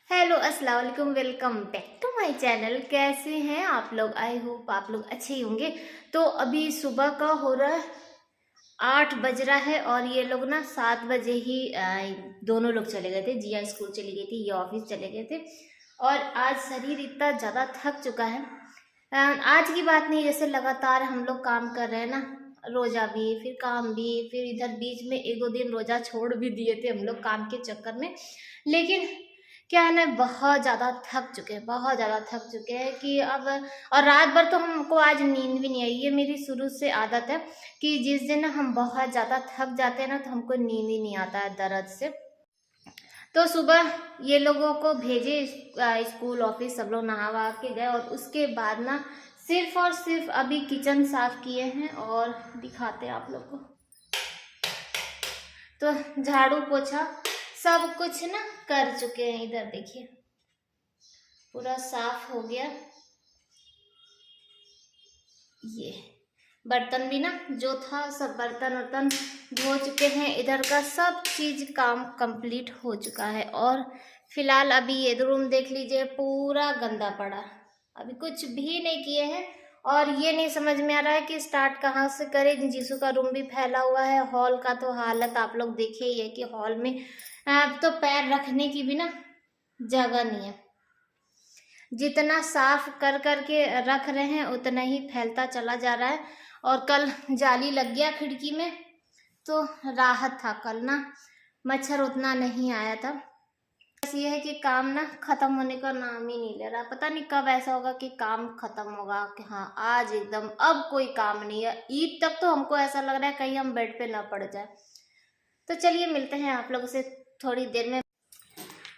Hello अस्सलाम वालेकुम, welcome back to my channel. कैसे हैं आप लोग? आई होप आप लोग अच्छे ही होंगे। तो अभी सुबह का हो रहा है 8 बज रहा है और ये लोग ना 7 बजे ही दोनों लोग चले गए थे। जिया स्कूल चली गई थी, ये ऑफिस चले गए थे। और आज शरीर इतना ज़्यादा थक चुका है। आज की बात नहीं, जैसे लगातार हम लोग काम कर रहे हैं ना, रोजा भी फिर काम भी, फिर इधर बीच में एक दो दिन रोजा छोड़ भी दिए थे हम लोग काम के चक्कर में। लेकिन क्या है ना, बहुत ज़्यादा थक चुके हैं, बहुत ज़्यादा थक चुके हैं कि अब। और रात भर तो हमको आज नींद भी नहीं आई। ये मेरी शुरू से आदत है कि जिस दिन हम बहुत ज़्यादा थक जाते हैं ना, तो हमको नींद ही नहीं आता है दर्द से। तो सुबह ये लोगों को भेजे स्कूल ऑफिस, सब लोग नहा वहा के गए और उसके बाद ना सिर्फ और सिर्फ अभी किचन साफ किए हैं और दिखाते हैं आप लोग को। तो झाड़ू पोछा सब कुछ ना कर चुके हैं। इधर देखिए, पूरा साफ हो गया। ये बर्तन भी ना जो था, सब बर्तन वर्तन धो चुके हैं। इधर का सब चीज काम कंप्लीट हो चुका है। और फिलहाल अभी ये रूम देख लीजिए, पूरा गंदा पड़ा। अभी कुछ भी नहीं किए हैं और ये नहीं समझ में आ रहा है कि स्टार्ट कहाँ से करें। जीसू का रूम भी फैला हुआ है। हॉल का तो हालत आप लोग देखे ही है कि हॉल में तो पैर रखने की भी ना जगह नहीं है। जितना साफ कर करके रख रहे हैं उतना ही फैलता चला जा रहा है। और कल जाली लग गया खिड़की में तो राहत था। कल ना मच्छर उतना नहीं आया था। बस ये है कि काम ना खत्म होने का नाम ही नहीं ले रहा। पता नहीं कब ऐसा होगा कि काम खत्म होगा कि हाँ आज एकदम अब कोई काम नहीं है। ईद तक तो हमको ऐसा लग रहा है कहीं हम बेड पे ना पड़ जाए। तो चलिए मिलते हैं आप लोगों से थोड़ी देर में।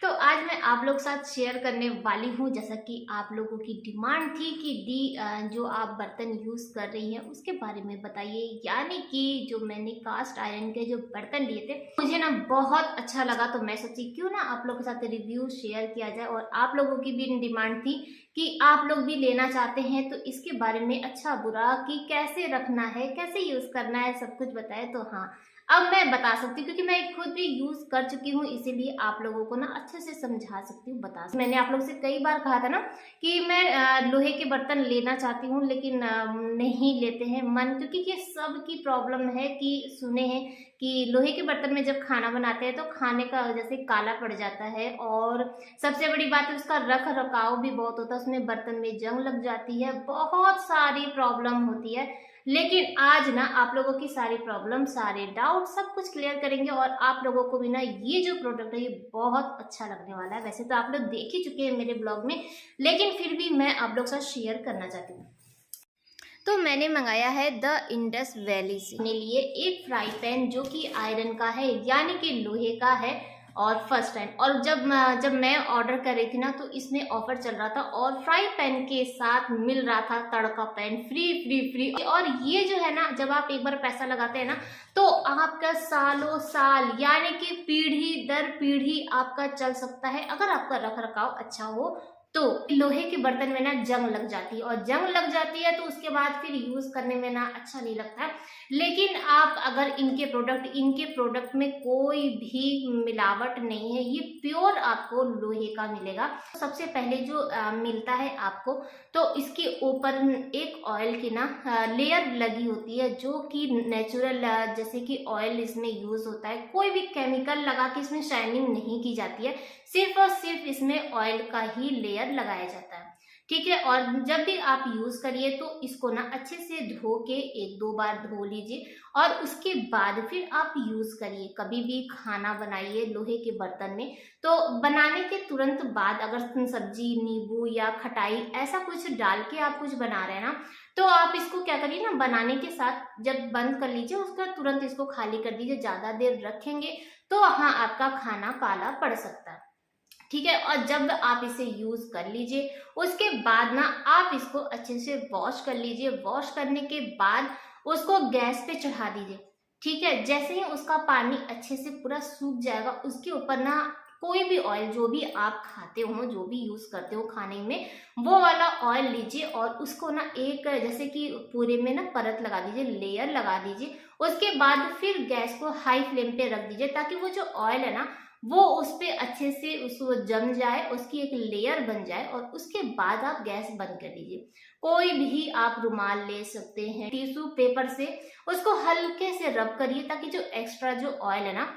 तो आज मैं आप लोग साथ शेयर करने वाली हूँ, जैसा कि आप लोगों की डिमांड थी कि जो आप बर्तन यूज़ कर रही हैं उसके बारे में बताइए। यानी कि जो मैंने कास्ट आयरन के जो बर्तन लिए थे, मुझे ना बहुत अच्छा लगा। तो मैं सोची क्यों ना आप लोगों के साथ रिव्यू शेयर किया जाए। और आप लोगों की भी डिमांड थी कि आप लोग भी लेना चाहते हैं, तो इसके बारे में अच्छा बुरा कि कैसे रखना है, कैसे यूज़ करना है, सब कुछ बताए। तो हाँ, अब मैं बता सकती हूँ क्योंकि मैं खुद भी यूज कर चुकी हूँ, इसीलिए आप लोगों को ना अच्छे से समझा सकती हूँ, बता सकती हूँ। मैंने आप लोग से कई बार कहा था ना कि मैं लोहे के बर्तन लेना चाहती हूँ, लेकिन नहीं लेते हैं मन, क्योंकि ये सब की प्रॉब्लम है कि सुने हैं कि लोहे के बर्तन में जब खाना बनाते हैं तो खाने का जैसे काला पड़ जाता है। और सबसे बड़ी बात है उसका रख रखाव भी बहुत होता है, उसमें बर्तन में जंग लग जाती है, बहुत सारी प्रॉब्लम होती है। लेकिन आज ना आप लोगों की सारी प्रॉब्लम, सारे डाउट, सब कुछ क्लियर करेंगे। और आप लोगों को भी ना ये जो प्रोडक्ट है ये बहुत अच्छा लगने वाला है। वैसे तो आप लोग देख ही चुके हैं मेरे ब्लॉग में, लेकिन फिर भी मैं आप लोग साथ शेयर करना चाहती हूँ। तो मैंने मंगाया है द इंडस वैली से अपने लिए एक फ्राई पैन जो कि आयरन का है, यानी कि लोहे का है। और फर्स्ट टाइम, और जब मैं ऑर्डर कर रही थी ना तो इसमें ऑफर चल रहा था और फ्राई पैन के साथ मिल रहा था तड़का पैन फ्री फ्री फ्री। और ये जो है ना, जब आप एक बार पैसा लगाते हैं ना तो आपका सालों साल यानी कि पीढ़ी दर पीढ़ी आपका चल सकता है, अगर आपका रख रखाव अच्छा हो। तो लोहे के बर्तन में ना जंग लग जाती है, और जंग लग जाती है तो उसके बाद फिर यूज करने में ना अच्छा नहीं लगता है। लेकिन आप अगर इनके प्रोडक्ट में कोई भी मिलावट नहीं है, ये प्योर आपको लोहे का मिलेगा। सबसे पहले जो मिलता है आपको, तो इसके ऊपर एक ऑयल की ना लेयर लगी होती है जो कि नेचुरल, जैसे कि ऑयल इसमें यूज होता है। कोई भी केमिकल लगा के इसमें शाइनिंग नहीं की जाती है, सिर्फ और सिर्फ इसमें ऑयल का ही लेयर लगाया जाता है। ठीक है। और जब भी आप यूज करिए तो इसको ना अच्छे से धो के एक दो बार धो लीजिए और उसके बाद फिर आप यूज करिए। कभी भी खाना बनाइए लोहे के बर्तन में तो बनाने के तुरंत बाद अगर सब्जी, नींबू या खटाई ऐसा कुछ डाल के आप कुछ बना रहे हैं ना, तो आप इसको क्या करिए ना, बनाने के साथ जब बंद कर लीजिए उसका तुरंत इसको खाली कर दीजिए। ज्यादा देर रखेंगे तो हाँ आपका खाना काला पड़ सकता है। ठीक है। और जब आप इसे यूज कर लीजिए उसके बाद ना आप इसको अच्छे से वॉश कर लीजिए। वॉश करने के बाद उसको गैस पे चढ़ा दीजिए। ठीक है। जैसे ही उसका पानी अच्छे से पूरा सूख जाएगा, उसके ऊपर ना कोई भी ऑयल जो भी आप खाते हो, जो भी यूज करते हो खाने में, वो वाला ऑयल लीजिए और उसको ना एक जैसे कि पूरे में ना परत लगा दीजिए, लेयर लगा दीजिए। उसके बाद फिर गैस को हाई फ्लेम पे रख दीजिए ताकि वो जो ऑयल है ना वो उस पे अच्छे से उसको जम जाए, उसकी एक लेयर बन जाए, और उसके बाद आप गैस बंद कर दीजिए। कोई भी आप रुमाल ले सकते हैं, टिश्यू पेपर से उसको हल्के से रब करिए ताकि जो एक्स्ट्रा जो ऑयल है ना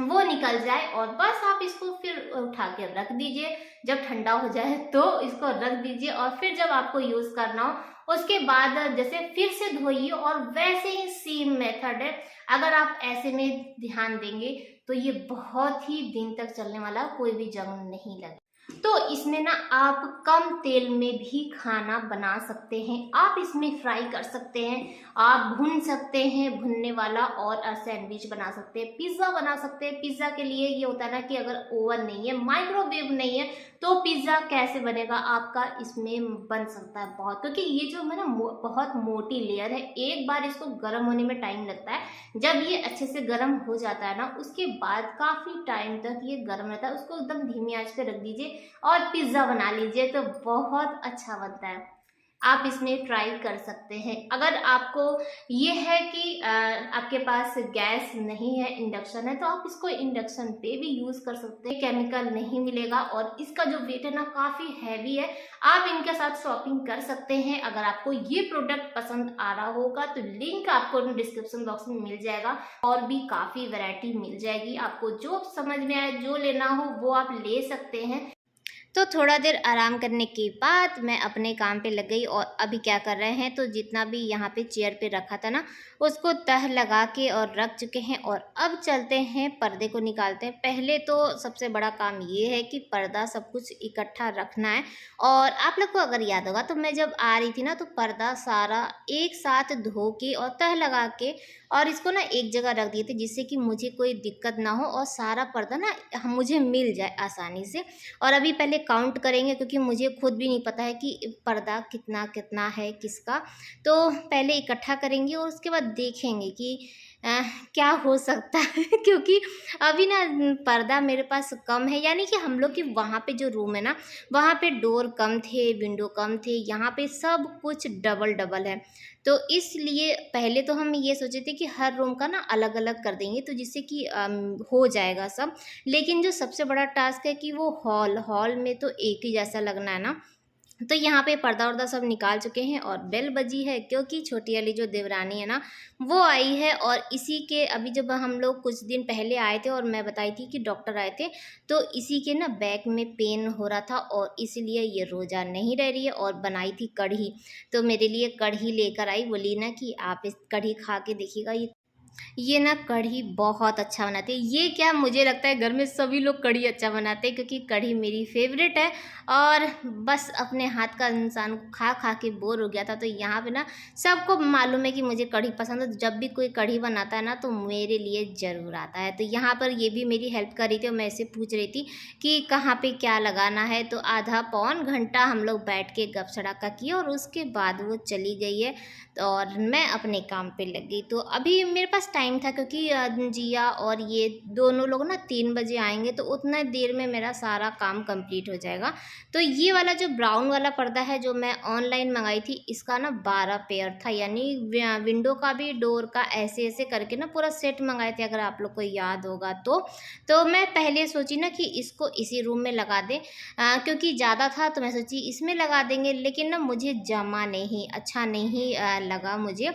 वो निकल जाए, और बस आप इसको फिर उठा के रख दीजिए। जब ठंडा हो जाए तो इसको रख दीजिए, और फिर जब आपको यूज करना हो उसके बाद जैसे फिर से धोइए, और वैसे ही सेम मेथड है। अगर आप ऐसे में ध्यान देंगे तो ये बहुत ही दिन तक चलने वाला, कोई भी जंग नहीं लगे। तो इसमें ना आप कम तेल में भी खाना बना सकते हैं। आप इसमें फ्राई कर सकते हैं, आप भून सकते हैं भुनने वाला, और सैंडविच बना सकते हैं, पिज्ज़ा बना सकते हैं। पिज्ज़ा के लिए ये होता है ना कि अगर ओवन नहीं है, माइक्रोवेव नहीं है, तो पिज्ज़ा कैसे बनेगा आपका, इसमें बन सकता है बहुत, क्योंकि ये जो है ना बहुत मोटी लेयर है। एक बार इसको गर्म होने में टाइम लगता है। जब ये अच्छे से गर्म हो जाता है ना, उसके बाद काफ़ी टाइम तक ये गर्म रहता है। उसको एकदम धीमी आंच पे रख दीजिए और पिज्ज़ा बना लीजिए, तो बहुत अच्छा बनता है। आप इसमें ट्राई कर सकते हैं। अगर आपको ये है कि आपके पास गैस नहीं है, इंडक्शन है, तो आप इसको इंडक्शन पे भी यूज कर सकते हैं। केमिकल नहीं मिलेगा, और इसका जो वेट है ना काफी हैवी है। आप इनके साथ शॉपिंग कर सकते हैं। अगर आपको ये प्रोडक्ट पसंद आ रहा होगा तो लिंक आपको डिस्क्रिप्शन बॉक्स में मिल जाएगा, और भी काफी वैरायटी मिल जाएगी। आपको जो समझ में आए, जो लेना हो वो आप ले सकते हैं। तो थोड़ा देर आराम करने के बाद मैं अपने काम पे लग गई, और अभी क्या कर रहे हैं, तो जितना भी यहाँ पे चेयर पे रखा था ना उसको तह लगा के और रख चुके हैं। और अब चलते हैं पर्दे को निकालते हैं। पहले तो सबसे बड़ा काम ये है कि पर्दा सब कुछ इकट्ठा रखना है। और आप लोग को अगर याद होगा तो मैं जब आ रही थी ना, तो पर्दा सारा एक साथ धो के और तह लगा के और इसको ना एक जगह रख दिए थे, जिससे कि मुझे कोई दिक्कत ना हो और सारा पर्दा ना मुझे मिल जाए आसानी से। और अभी पहले काउंट करेंगे, क्योंकि मुझे खुद भी नहीं पता है कि पर्दा कितना कितना है किसका। तो पहले इकट्ठा करेंगे और उसके बाद देखेंगे कि क्या हो सकता है क्योंकि अभी ना पर्दा मेरे पास कम है, यानी कि हम लोग के वहाँ पे जो रूम है ना, वहाँ पे डोर कम थे, विंडो कम थे, यहाँ पे सब कुछ डबल डबल है। तो इसलिए पहले तो हम ये सोचे थे कि हर रूम का ना अलग अलग कर देंगे, तो जिससे कि हो जाएगा सब। लेकिन जो सबसे बड़ा टास्क है कि वो हॉल में तो एक ही जैसा लगना है ना। तो यहाँ पे पर्दा वर्दा सब निकाल चुके हैं, और बेल बजी है क्योंकि छोटी वाली जो देवरानी है ना वो आई है। और इसी के अभी जब हम लोग कुछ दिन पहले आए थे, और मैं बताई थी कि डॉक्टर आए थे, तो इसी के ना बैक में पेन हो रहा था, और इसलिए ये रोज़ा नहीं रह रही है। और बनाई थी कढ़ी, तो मेरे लिए कढ़ी लेकर आई, बोली ना कि आप इस कढ़ी खा के देखिएगा, ये ना कढ़ी बहुत अच्छा बनाते हैं। ये क्या, मुझे लगता है घर में सभी लोग कढ़ी अच्छा बनाते हैं, क्योंकि कढ़ी मेरी फेवरेट है। और बस अपने हाथ का इंसान खा खा के बोर हो गया था, तो यहाँ पे ना सबको मालूम है कि मुझे कढ़ी पसंद है। तो जब भी कोई कढ़ी बनाता है ना तो मेरे लिए ज़रूर आता है। तो यहाँ पर ये भी मेरी हेल्प कर रही थी, और मैं इससे पूछ रही थी कि कहाँ पे क्या लगाना है। तो आधा पौन घंटा हम लोग बैठ के गप सड़ाका किए, और उसके बाद वो चली गई है, और मैं अपने काम पे लग गई। तो अभी मेरे पास टाइम था, क्योंकि जिया और ये दोनों लोग ना 3 बजे आएंगे, तो उतना देर में मेरा सारा काम कंप्लीट हो जाएगा। तो ये वाला जो ब्राउन वाला पर्दा है जो मैं ऑनलाइन मंगाई थी, इसका ना 12 पेयर था, यानी विंडो का भी डोर का ऐसे ऐसे करके ना पूरा सेट मंगाए थे, अगर आप लोग को याद होगा तो मैं पहले सोची ना कि इसको इसी रूम में लगा दें, क्योंकि ज़्यादा था तो मैं सोची इसमें लगा देंगे। लेकिन ना मुझे जमा नहीं, अच्छा नहीं लगा मुझे।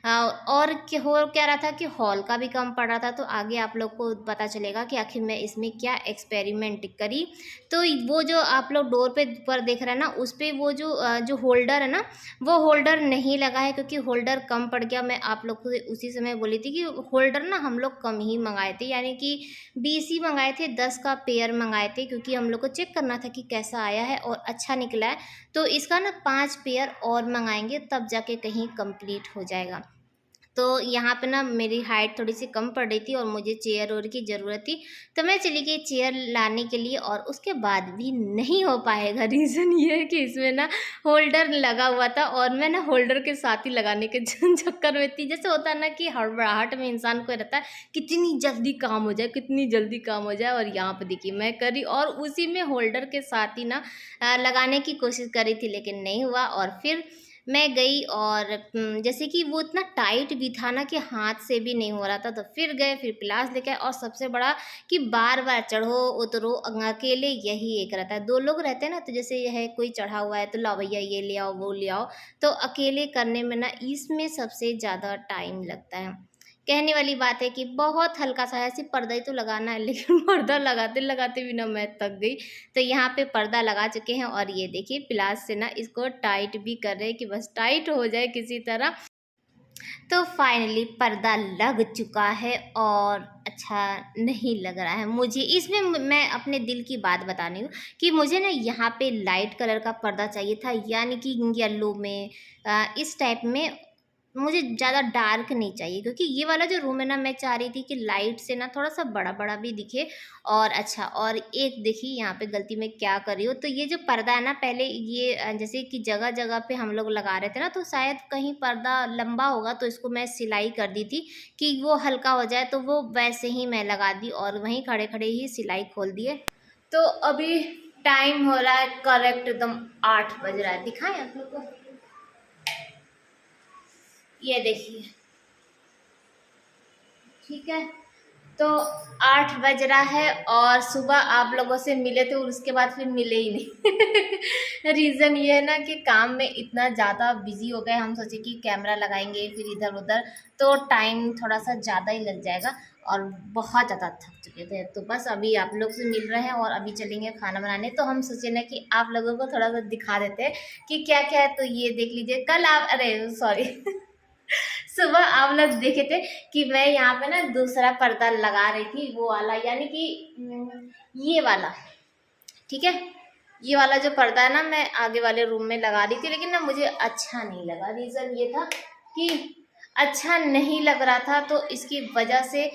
और हो क्या रहा था कि हॉल का भी कम पड़ रहा था। तो आगे आप लोग को पता चलेगा कि आखिर मैं इसमें क्या एक्सपेरिमेंट करी। तो वो जो आप लोग डोर पे पर देख रहे हैं ना, उस पर वो जो होल्डर है ना, वो होल्डर नहीं लगा है, क्योंकि होल्डर कम पड़ गया। मैं आप लोग को उसी समय बोली थी कि होल्डर ना हम लोग कम ही मंगाए थे, यानी कि 20 ही मंगाए थे, 10 का पेयर मंगाए थे, क्योंकि हम लोग को चेक करना था कि कैसा आया है, और अच्छा निकला है। तो इसका ना 5 पेयर और मंगाएंगे, तब जाके कहीं कंप्लीट हो जाएगा। तो यहाँ पे ना मेरी हाइट थोड़ी सी कम पड़ रही थी, और मुझे चेयर और की ज़रूरत थी, तो मैं चली गई चेयर लाने के लिए। और उसके बाद भी नहीं हो पाएगा। रीज़न ये है कि इसमें ना होल्डर लगा हुआ था, और मैं ना होल्डर के साथ ही लगाने के चक्कर में थी। जैसे होता है ना कि हड़बड़ाहट में इंसान को रहता है कितनी जल्दी काम हो जाए, कितनी जल्दी काम हो जाए। और यहाँ पर देखिए मैं करी, और उसी में होल्डर के साथ ही ना लगाने की कोशिश करी थी, लेकिन नहीं हुआ। और फिर मैं गई और जैसे कि वो इतना टाइट भी था ना कि हाथ से भी नहीं हो रहा था, तो फिर गए, फिर प्लास लेके आए। और सबसे बड़ा कि बार बार चढ़ो उतरो, अकेले यही एक रहता है। दो लोग रहते हैं ना, तो जैसे यह है कोई चढ़ा हुआ है तो लाओ भैया ये ले आओ वो ले आओ, तो अकेले करने में ना इसमें सबसे ज़्यादा टाइम लगता है। कहने वाली बात है कि बहुत हल्का सा है, सिर्फ पर्दा ही तो लगाना है, लेकिन पर्दा लगाते लगाते भी ना मैं थक गई। तो यहाँ पे पर्दा लगा चुके हैं और ये देखिए प्लास से ना इसको टाइट भी कर रहे हैं कि बस टाइट हो जाए किसी तरह। तो फाइनली पर्दा लग चुका है और अच्छा नहीं लग रहा है मुझे। इसमें मैं अपने दिल की बात बतानी हूँ कि मुझे ना यहाँ पे लाइट कलर का पर्दा चाहिए था, यानी कि येलो में, इस टाइप में। मुझे ज़्यादा डार्क नहीं चाहिए, क्योंकि ये वाला जो रूम है ना, मैं चाह रही थी कि लाइट से ना थोड़ा सा बड़ा बड़ा भी दिखे। और अच्छा, और एक देखिए यहाँ पे गलती मैं क्या कर रही हूँ, तो ये जो पर्दा है ना, पहले ये जैसे कि जगह जगह पे हम लोग लगा रहे थे ना, तो शायद कहीं पर्दा लंबा होगा तो इसको मैं सिलाई कर दी थी कि वो हल्का हो जाए, तो वो वैसे ही मैं लगा दी और वहीं खड़े खड़े ही सिलाई खोल दिए। तो अभी टाइम हो रहा है करेक्ट एकदम 8 बज रहा है। दिखाएं आप लोग को, ये देखिए, ठीक है। तो 8 बज रहा है और सुबह आप लोगों से मिले थे और उसके बाद फिर मिले ही नहीं। रीज़न ये है ना कि काम में इतना ज़्यादा बिजी हो गए, हम सोचे कि कैमरा लगाएंगे फिर इधर उधर, तो टाइम थोड़ा सा ज़्यादा ही लग जाएगा और बहुत ज़्यादा थक चुके थे। तो बस अभी आप लोग से मिल रहे हैं और अभी चलेंगे खाना बनाने। तो हम सोचे ना कि आप लोगों को थोड़ा सा दिखा देते हैं कि क्या क्या है। तो ये देख लीजिए, कल आप, अरे सॉरी, सुबह आप लोग देखे थे कि मैं यहाँ पे ना दूसरा पर्दा लगा रही थी, वो वाला, यानी कि ये वाला, ठीक है। ये वाला जो पर्दा है ना, मैं आगे वाले रूम में लगा रही थी, लेकिन ना मुझे अच्छा नहीं लगा। रीज़न ये था कि अच्छा नहीं लग रहा था, तो इसकी वजह से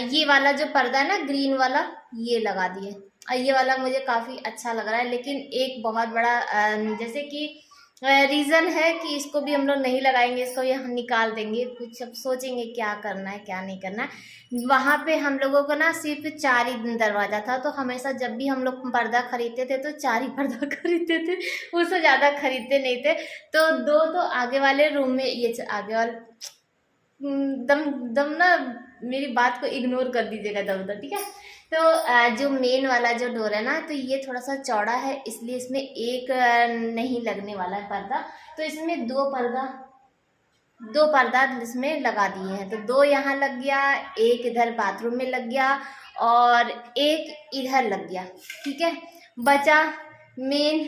ये वाला जो पर्दा है ना, ग्रीन वाला, ये लगा दिए। ये वाला मुझे काफ़ी अच्छा लग रहा है, लेकिन एक बहुत बड़ा जैसे कि रीज़न है कि इसको भी हम लोग नहीं लगाएंगे, इसको ये हम निकाल देंगे। कुछ अब सोचेंगे क्या करना है क्या नहीं करना है। वहाँ पे हम लोगों को ना सिर्फ 4 ही दरवाज़ा था, तो हमेशा जब भी हम लोग पर्दा खरीदते थे तो 4 ही पर्दा खरीदते थे, उससे ज़्यादा खरीदते नहीं थे। तो 2 तो आगे वाले रूम में, ये आगे वाले दम दम ना, मेरी बात को इग्नोर कर दीजिएगा दम दम, ठीक है। तो जो मेन वाला जो डोर है ना, तो ये थोड़ा सा चौड़ा है, इसलिए इसमें एक नहीं लगने वाला है पर्दा। तो इसमें दो पर्दा इसमें लगा दिए हैं। तो 2 यहाँ लग गया, एक इधर बाथरूम में लग गया और एक इधर लग गया, ठीक है। बचा मेन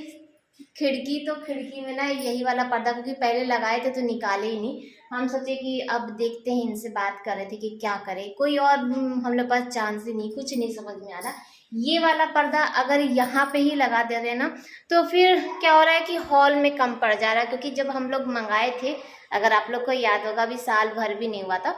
खिड़की। तो खिड़की में ना यही वाला पर्दा, क्योंकि पहले लगाए थे तो निकाले ही नहीं। हम सोचे कि अब देखते हैं, इनसे बात कर रहे थे कि क्या करें, कोई और हम लोग पास चांस ही नहीं, कुछ नहीं समझ में आ रहा। ये वाला पर्दा अगर यहाँ पे ही लगा दे रहे हैं ना, तो फिर क्या हो रहा है कि हॉल में कम पड़ जा रहा है। क्योंकि जब हम लोग मंगाए थे, अगर आप लोग को याद होगा, अभी साल भर भी नहीं हुआ था,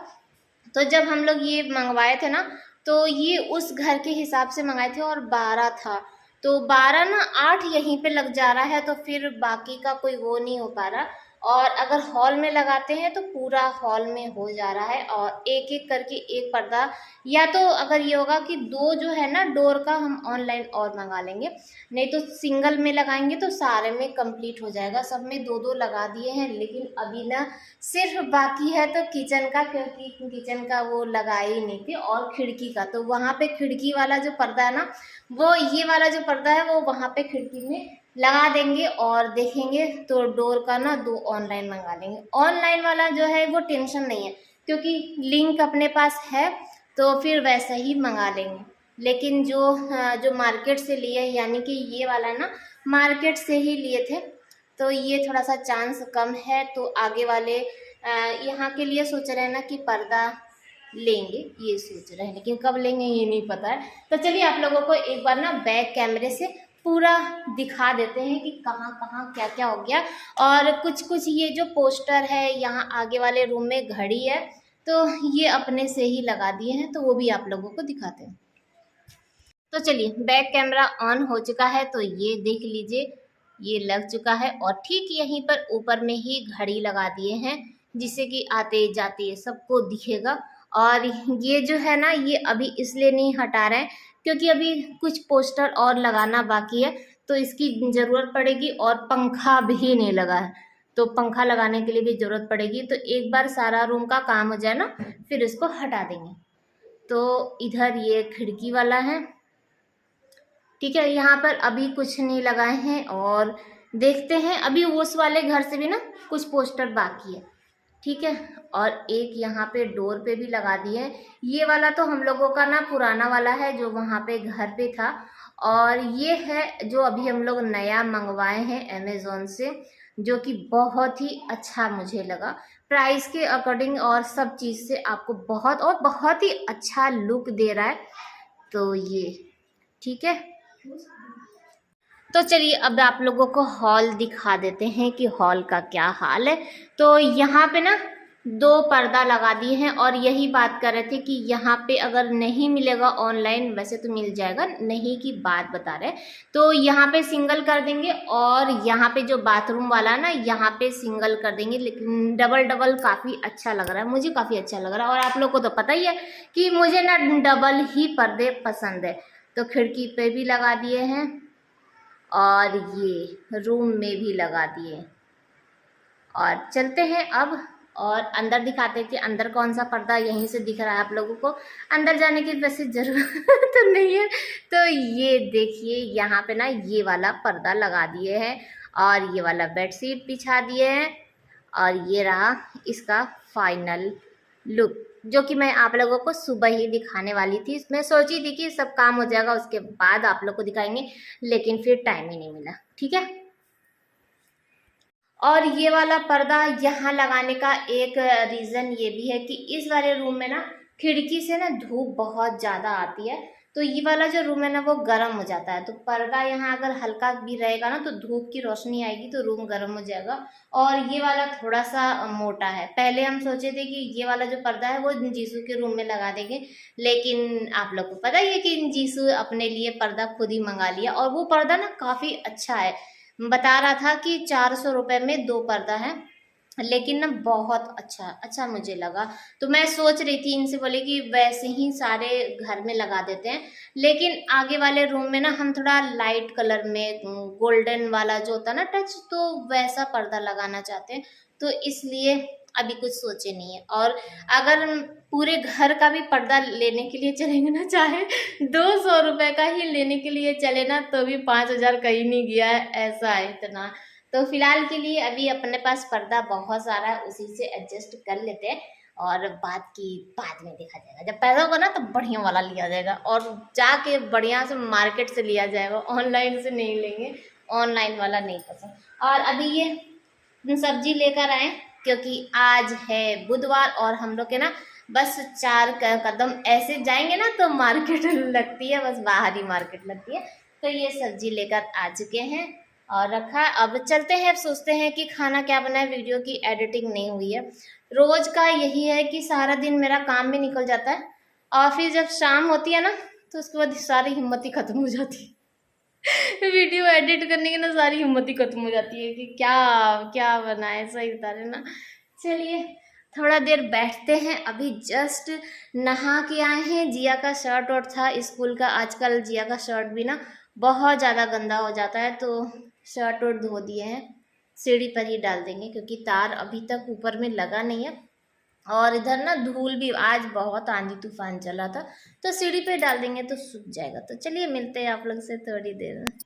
तो जब हम लोग ये मंगवाए थे ना, तो ये उस घर के हिसाब से मंगाए थे और 12 था। तो 12 ना 8 यहीं पे लग जा रहा है, तो फिर बाकी का कोई वो नहीं हो पा रहा। और अगर हॉल में लगाते हैं तो पूरा हॉल में हो जा रहा है, और एक एक करके एक पर्दा, या तो अगर ये होगा कि 2 जो है ना डोर का, हम ऑनलाइन और मंगा लेंगे, नहीं तो सिंगल में लगाएंगे तो सारे में कंप्लीट हो जाएगा। सब में 2-2 लगा दिए हैं, लेकिन अभी ना सिर्फ बाकी है तो किचन का, क्योंकि किचन का वो लगाए ही नहीं थे, और खिड़की का। तो वहाँ पे खिड़की वाला जो पर्दा है ना, वो ये वाला जो पर्दा है वो वहाँ पे खिड़की में लगा देंगे और देखेंगे। तो डोर का ना 2 ऑनलाइन मंगा लेंगे। ऑनलाइन वाला जो है वो टेंशन नहीं है, क्योंकि लिंक अपने पास है, तो फिर वैसा ही मंगा लेंगे। लेकिन जो मार्केट से लिए, यानी कि ये वाला ना मार्केट से ही लिए थे, तो ये थोड़ा सा चांस कम है। तो आगे वाले यहाँ के लिए सोच रहे हैं ना कि पर्दा लेंगे, ये सोच रहे हैं, लेकिन कब लेंगे ये नहीं पता है। तो चलिए आप लोगों को एक बार ना बैक कैमरे से पूरा दिखा देते हैं कि कहाँ कहाँ क्या क्या हो गया। और कुछ कुछ ये जो पोस्टर है, यहाँ आगे वाले रूम में घड़ी है, तो ये अपने से ही लगा दिए हैं, तो वो भी आप लोगों को दिखाते हैं। तो चलिए, बैक कैमरा ऑन हो चुका है, तो ये देख लीजिए, ये लग चुका है। और ठीक यहीं पर ऊपर में ही घड़ी लगा दिए हैं, जिससे कि आते जाते सबको दिखेगा। और ये जो है ना, ये अभी इसलिए नहीं हटा रहे हैं क्योंकि अभी कुछ पोस्टर और लगाना बाकी है, तो इसकी ज़रूरत पड़ेगी। और पंखा भी नहीं लगा है, तो पंखा लगाने के लिए भी ज़रूरत पड़ेगी। तो एक बार सारा रूम का काम हो जाए ना, फिर इसको हटा देंगे। तो इधर ये खिड़की वाला है, ठीक है। यहाँ पर अभी कुछ नहीं लगाए हैं और देखते हैं, अभी उस वाले घर से भी ना कुछ पोस्टर बाकी है, ठीक है। और एक यहाँ पे डोर पे भी लगा दिए हैं। ये वाला तो हम लोगों का ना पुराना वाला है जो वहाँ पे घर पे था, और ये है जो अभी हम लोग नया मंगवाए हैं अमेज़ोन से, जो कि बहुत ही अच्छा मुझे लगा प्राइस के अकॉर्डिंग और सब चीज़ से। आपको बहुत ही अच्छा लुक दे रहा है। तो ये ठीक है। तो चलिए अब आप लोगों को हॉल दिखा देते हैं कि हॉल का क्या हाल है। तो यहाँ पे ना 2 पर्दा लगा दिए हैं, और यही बात कर रहे थे कि यहाँ पे अगर नहीं मिलेगा ऑनलाइन, वैसे तो मिल जाएगा, नहीं की बात बता रहे, तो यहाँ पे सिंगल कर देंगे। और यहाँ पे जो बाथरूम वाला है ना, यहाँ पे सिंगल कर देंगे। लेकिन डबल काफ़ी अच्छा लग रहा है, मुझे काफ़ी अच्छा लग रहा है। और आप लोग को तो पता ही है कि मुझे ना डबल ही पर्दे पसंद है। तो खिड़की पे भी लगा दिए हैं और ये रूम में भी लगा दिए। और चलते हैं अब और अंदर दिखाते हैं कि अंदर कौन सा पर्दा यहीं से दिख रहा है आप लोगों को। अंदर जाने की वैसे जरूरत तो नहीं है। तो ये देखिए यहाँ पे ना ये वाला पर्दा लगा दिए हैं, और ये वाला बेडशीट बिछा दिए हैं, और ये रहा इसका फाइनल लुक, जो कि मैं आप लोगों को सुबह ही दिखाने वाली थी। मैं सोची थी कि सब काम हो जाएगा उसके बाद आप लोग को दिखाएंगे, लेकिन फिर टाइम ही नहीं मिला, ठीक है। और ये वाला पर्दा यहाँ लगाने का एक रीज़न ये भी है कि इस वाले रूम में ना खिड़की से ना धूप बहुत ज़्यादा आती है, तो ये वाला जो रूम है ना वो गर्म हो जाता है। तो पर्दा यहाँ अगर हल्का भी रहेगा ना तो धूप की रोशनी आएगी तो रूम गर्म हो जाएगा। और ये वाला थोड़ा सा मोटा है। पहले हम सोचे थे कि ये वाला जो पर्दा है वो जीसू के रूम में लगा देंगे, लेकिन आप लोग को पता ही है कि जीसू अपने लिए पर्दा खुद ही मंगा लिया, और वो पर्दा ना काफ़ी अच्छा है। बता रहा था कि 400 रुपये में 2 पर्दा है, लेकिन ना बहुत अच्छा मुझे लगा। तो मैं सोच रही थी इनसे बोले कि वैसे ही सारे घर में लगा देते हैं, लेकिन आगे वाले रूम में ना हम थोड़ा लाइट कलर में गोल्डन वाला जो होता है ना टच, तो वैसा पर्दा लगाना चाहते हैं। तो इसलिए अभी कुछ सोचे नहीं है। और अगर पूरे घर का भी पर्दा लेने के लिए चलेंगे ना, चाहे 200 रुपये का ही लेने के लिए चले ना, तो भी 5000 कहीं नहीं गया है, ऐसा है इतना। तो फिलहाल के लिए अभी अपने पास पर्दा बहुत सारा है, उसी से एडजस्ट कर लेते हैं, और बात की बाद में देखा जाएगा। जब पैसा होगा ना तो बढ़िया वाला लिया जाएगा, और जाके बढ़िया से मार्केट से लिया जाएगा, ऑनलाइन से नहीं लेंगे, ऑनलाइन वाला नहीं पसंद। और अभी ये सब्जी लेकर आए क्योंकि आज है बुधवार, और हम लोग के ना बस 4 कदम ऐसे जाएंगे ना तो मार्केट लगती है, बस बाहर ही मार्केट लगती है। तो ये सब्जी लेकर आ चुके हैं और रखा। अब चलते हैं, अब सोचते हैं कि खाना क्या बनाए। वीडियो की एडिटिंग नहीं हुई है। रोज का यही है कि सारा दिन मेरा काम में निकल जाता है, और फिर जब शाम होती है ना तो उसके बाद सारी हिम्मत ही खत्म हो जाती है। वीडियो एडिट करने की ना सारी हिम्मत ही खत्म हो जाती है कि क्या क्या बनाए, सही बता रहे ना। चलिए थोड़ा देर बैठते हैं। अभी जस्ट नहा के आए हैं। जिया का शर्ट और था स्कूल का, आजकल जिया का शर्ट भी ना बहुत ज़्यादा गंदा हो जाता है, तो शर्ट और धो दिए हैं, सीढ़ी पर ही डाल देंगे क्योंकि तार अभी तक ऊपर में लगा नहीं है। और इधर ना धूल भी, आज बहुत आंधी तूफान चला था, तो सीढ़ी पे डाल देंगे तो सूख जाएगा। तो चलिए मिलते हैं आप लोग से थोड़ी देर में।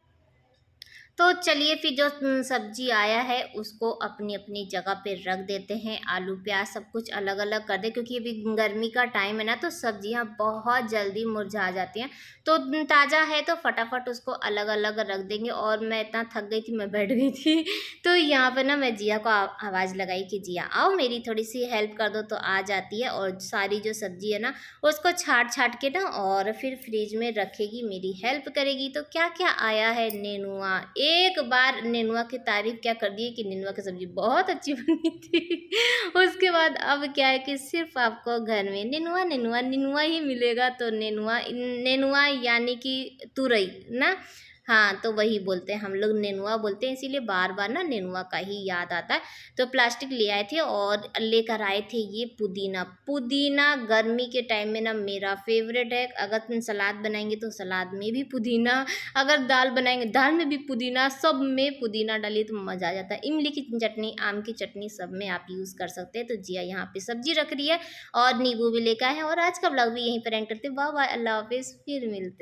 तो चलिए फिर जो सब्जी आया है उसको अपनी अपनी जगह पे रख देते हैं। आलू प्याज सब कुछ अलग अलग कर दे, क्योंकि अभी गर्मी का टाइम है ना, तो सब्जियां बहुत जल्दी मुरझा जाती हैं। तो ताज़ा है तो फटाफट उसको अलग अलग रख देंगे। और मैं इतना थक गई थी, मैं बैठ गई थी, तो यहाँ पर ना मैं जिया को आवाज़ लगाई कि जिया आओ मेरी थोड़ी सी हेल्प कर दो, तो आ जाती है। और सारी जो सब्जी है ना उसको छाट के ना और फिर फ्रिज में रखेगी, मेरी हेल्प करेगी। तो क्या क्या आया है, नेनुआ, एक बार नेनुआ की तारीफ क्या कर दी कि नेनुआ की सब्जी बहुत अच्छी बनी थी। उसके बाद अब क्या है कि सिर्फ आपको घर में नेनुआ नेनुआ नेनुआ ही मिलेगा। तो नेनुआ यानी कि तुरई ना, हाँ, तो वही बोलते हैं हम लोग, नेनुआ बोलते हैं, इसीलिए बार बार ना नेनुआ का ही याद आता है। तो प्लास्टिक ले आए थे और लेकर आए थे ये पुदीना। पुदीना गर्मी के टाइम में ना मेरा फेवरेट है। अगर तुम सलाद बनाएंगे तो सलाद में भी पुदीना, अगर दाल बनाएंगे दाल में भी पुदीना, सब में पुदीना डालिए तो मज़ा आ जाता है। इमली की चटनी, आम की चटनी, सब में आप यूज़ कर सकते हैं। तो जिया यहाँ पे सब्जी रख रही है और नींबू भी लेकर आए हैं। और आज का ब्लॉग भी यहीं पर एंड करते हैं। बाय बाय, अल्लाह हाफिज़, फिर मिलते हैं।